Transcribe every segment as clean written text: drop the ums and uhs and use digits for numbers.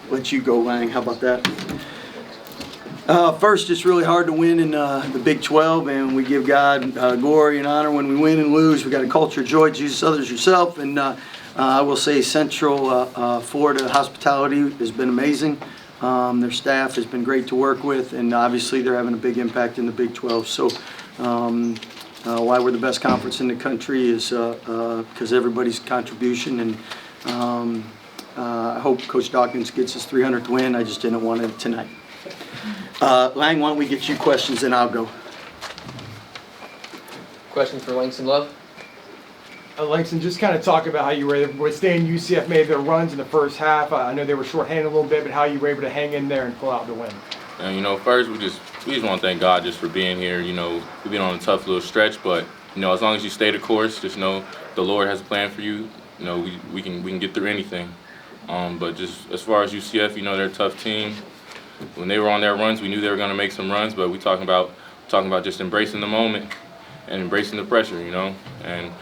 let you go, Lang. How about that? First, it's really hard to win in the Big 12, and we give God glory and honor when we win and lose. We got a culture of joy, Jesus, others, yourself, and I will say Central Florida hospitality has been amazing. Their staff has been great to work with, and obviously they're having a big impact in the Big 12. So why we're the best conference in the country is because everybody's contribution, and I hope Coach Dawkins gets his 300th win. I just didn't want it tonight. Lang, why don't we get you questions and I'll go. Questions for Langston Love? Langston, just kind of talk about how you were able to withstand UCF made their runs in the first half. I know they were shorthanded a little bit, but how you were able to hang in there and pull out the win. And, first we just want to thank God just for being here. We've been on a tough little stretch, but, as long as you stay the course, just know the Lord has a plan for you. We can get through anything. But just as far as UCF, they're a tough team. When they were on their runs, we knew they were going to make some runs, but we talking about just embracing the moment and embracing the pressure, And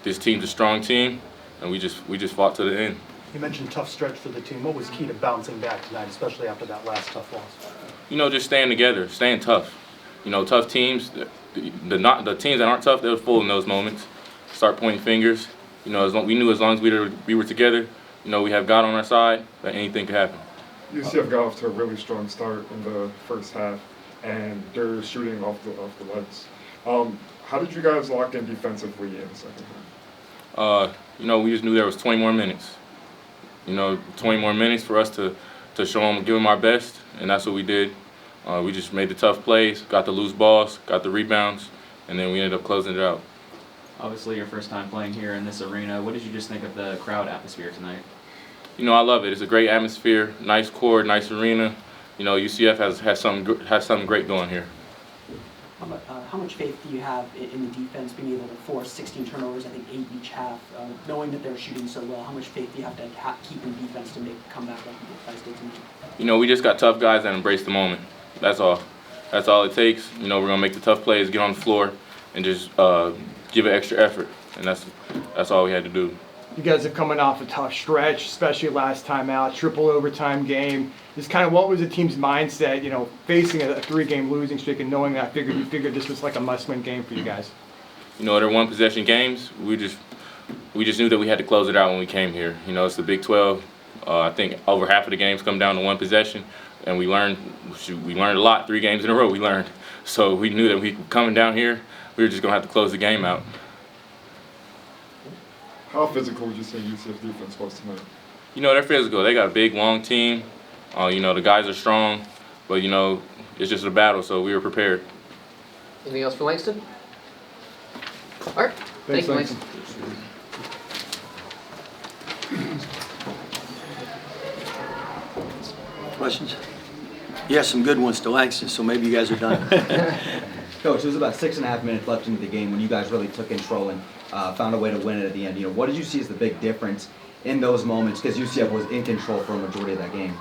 this team's a strong team, and we just fought to the end. You mentioned tough stretch for the team. What was key to bouncing back tonight, especially after that last tough loss? Just staying together, staying tough. Tough teams, the teams that aren't tough, they're full in those moments. Start pointing fingers. We knew as long as we were together, we have God on our side, that anything could happen. UCF got off to a really strong start in the first half, and they're shooting off the legs. How did you guys lock in defensively in the second half? We just knew there was 20 more minutes. 20 more minutes for us to show them, give them our best, and that's what we did. We just made the tough plays, got the loose balls, got the rebounds, and then we ended up closing it out. Obviously, your first time playing here in this arena. What did you just think of the crowd atmosphere tonight? I love it. It's a great atmosphere, nice court, nice arena. UCF has something great going here. How much faith do you have in the defense being able to force 16 turnovers, I think 8 each half, knowing that they're shooting so well? How much faith do you have to keep in defense to make a comeback like you guys did tonight? We just got tough guys that embrace the moment. That's all. That's all it takes. We're going to make the tough plays, get on the floor, and just give it extra effort. And that's all we had to do. You guys are coming off a tough stretch, especially last time out, triple overtime game. Just kind of what was the team's mindset, facing a 3-game losing streak and knowing that you figured this was like a must-win game for you guys? They're one-possession games. We just knew that we had to close it out when we came here. It's the Big 12. I think over half of the games come down to one possession, and we learned a lot. 3 games in a row we learned. So we knew that we coming down here, we were just going to have to close the game out. How physical would you say UCF defense was tonight? They're physical. They got a big, long team. The guys are strong, but, it's just a battle, so we were prepared. Anything else for Langston? All right. Thank you, Langston. Questions? Yeah, some good ones to Langston, so maybe you guys are done. Coach, there was about 6.5 minutes left into the game when you guys really took control and found a way to win it at the end. What did you see as the big difference in those moments? Because UCF was in control for a majority of that game.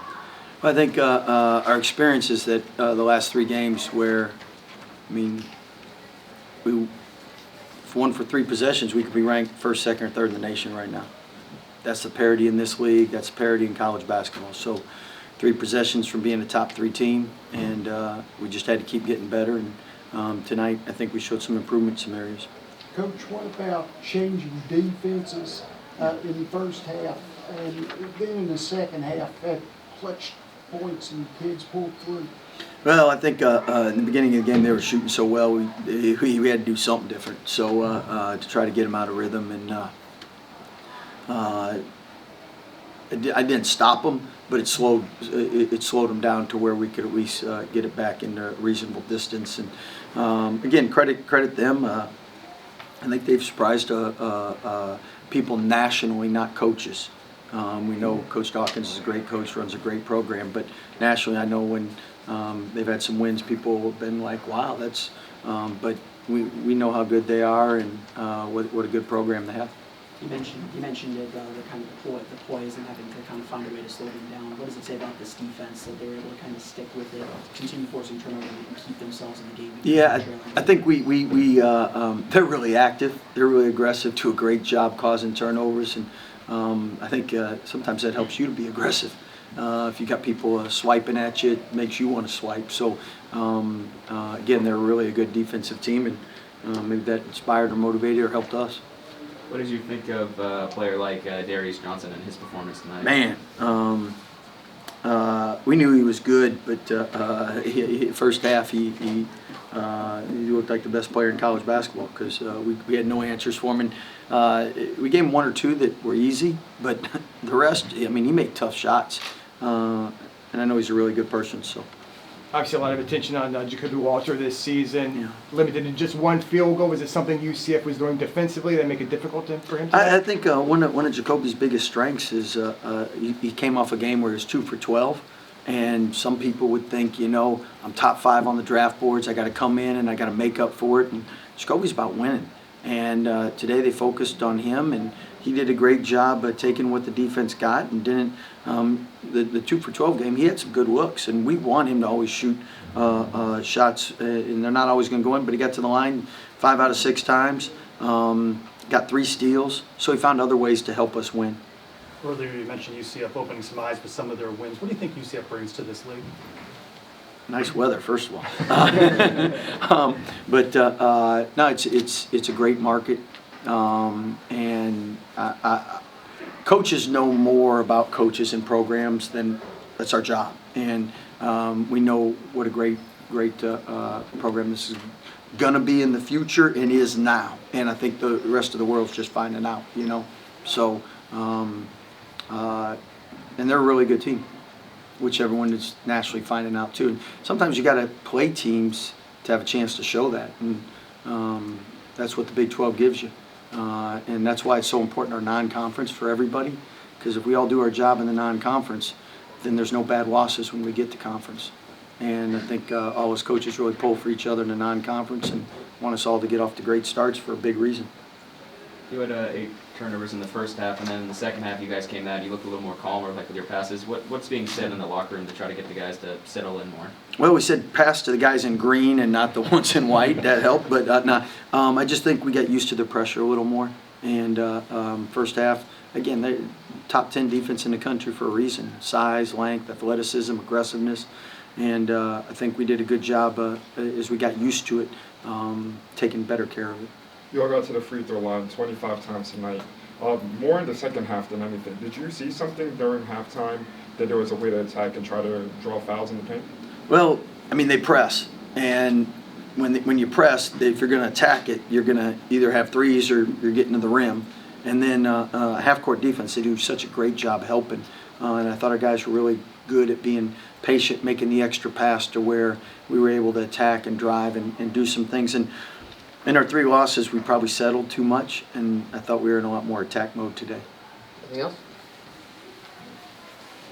Well, I think our experience is that the last 3 games where, we won for 3 possessions, we could be ranked first, second, or third in the nation right now. That's the parity in this league. That's parity in college basketball. So 3 possessions from being a top 3 team, and we just had to keep getting better. And tonight, I think we showed some improvement in some areas. Coach, what about changing defenses in the first half and then in the second half had clutch points and kids pulled through? Well, I think in the beginning of the game they were shooting so well, we had to do something different. So to try to get them out of rhythm, and I didn't stop them, but it slowed them down to where we could at least get it back in a reasonable distance. And again, credit them. I think they've surprised people nationally, not coaches. We know Coach Dawkins is a great coach, runs a great program, but nationally, I know when they've had some wins, people have been like, "Wow, that's." But we know how good they are and what a good program they have. You mentioned it, the kind of the poise and having to kind of find a way to slow them down. What does it say about this defense that they were able to kind of stick with it, continue forcing turnovers, and keep themselves in the game? Yeah, I think they're really active. They're really aggressive. Do a great job causing turnovers, and I think sometimes that helps you to be aggressive. if you got people swiping at you, it makes you want to swipe. So again, they're really a good defensive team, and maybe that inspired or motivated or helped us. What did you think of a player like Darius Johnson and his performance tonight? Man, we knew he was good, but first half he looked like the best player in college basketball because we had no answers for him. And we gave him one or two that were easy, but the rest, I mean, he made tough shots. And I know he's a really good person. So Obviously, a lot of attention on Jacoby Walter this season. Yeah. Limited to just one field goal. Was it something UCF was doing defensively that make it difficult for him? I think one of Jacoby's biggest strengths is he came off a game where he was 2 for 12. And some people would think, I'm top 5 on the draft boards. I got to come in and I got to make up for it. And Jacoby's about winning. And today they focused on him, and he did a great job taking what the defense got and didn't. The 2 for 12 game, he had some good looks, and we want him to always shoot shots, and they're not always going to go in. But he got to the line 5 out of 6 times. Got 3 steals, so he found other ways to help us win. Earlier you mentioned UCF opening some eyes with some of their wins. What do you think UCF brings to this league? Nice weather, first of all. No, it's a great market, and coaches know more about coaches and programs than that's our job, and we know what a great program this is gonna be in the future and is now, and I think the rest of the world's just finding out, So, and they're a really good team, which everyone is nationally finding out too. And sometimes you got to play teams to have a chance to show that, and that's what the Big 12 gives you. And that's why it's so important, our non-conference for everybody, because if we all do our job in the non-conference, then there's no bad losses when we get to conference. And I think all us coaches really pull for each other in the non-conference and want us all to get off to great starts for a big reason. You had 8 turnovers in the first half, and then in the second half, you guys came out. You looked a little more calmer, like with your passes. What's being said in the locker room to try to get the guys to settle in more? Well, we said pass to the guys in green and not the ones in white. That helped, but I just think we got used to the pressure a little more. And first half, again, they're top 10 defense in the country for a reason: size, length, athleticism, aggressiveness. And I think we did a good job as we got used to it, taking better care of it. You all got to the free throw line 25 times tonight. More in the second half than anything. Did you see something during halftime that there was a way to attack and try to draw fouls in the paint? Well, I mean, they press. And when you press, if you're going to attack it, you're going to either have threes or you're getting to the rim. And then half-court defense, they do such a great job helping. And I thought our guys were really good at being patient, making the extra pass to where we were able to attack and drive and do some things. And in our 3 losses, we probably settled too much, and I thought we were in a lot more attack mode today. Anything else?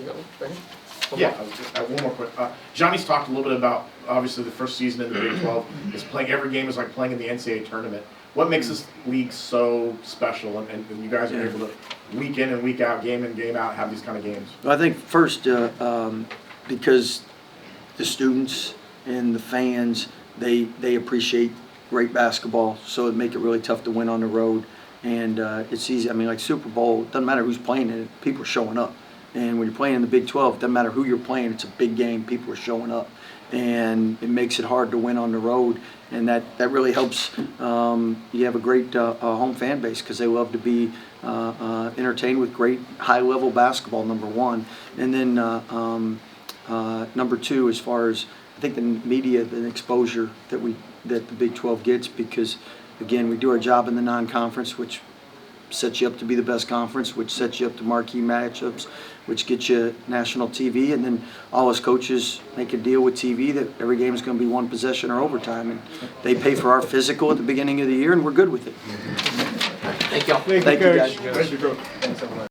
You got one? Right here. Yeah, I was just, one more quick. Johnny's talked a little bit about, obviously, the first season in the Big 12 is playing, every game is like playing in the NCAA tournament. What makes this league so special, and you guys are able to, week in and week out, game in, game out, have these kind of games? Well, I think first, because the students and the fans, they appreciate great basketball, so it make it really tough to win on the road. And it's easy. I mean, like Super Bowl, it doesn't matter who's playing it, people are showing up. And when you're playing in the Big 12, it doesn't matter who you're playing, it's a big game, people are showing up. And it makes it hard to win on the road, and that really helps. You have a great home fan base because they love to be entertained with great high-level basketball, number one. And then number 2, as far as I think the media and exposure that the Big 12 gets, because again, we do our job in the non-conference, which sets you up to be the best conference, which sets you up to marquee matchups, which gets you national TV, and then all us coaches make a deal with TV that every game is going to be 1 possession or overtime, and they pay for our physical at the beginning of the year, and we're good with it. Thank y'all. Thank you, Thank you, Coach. guys. Thank you, Coach.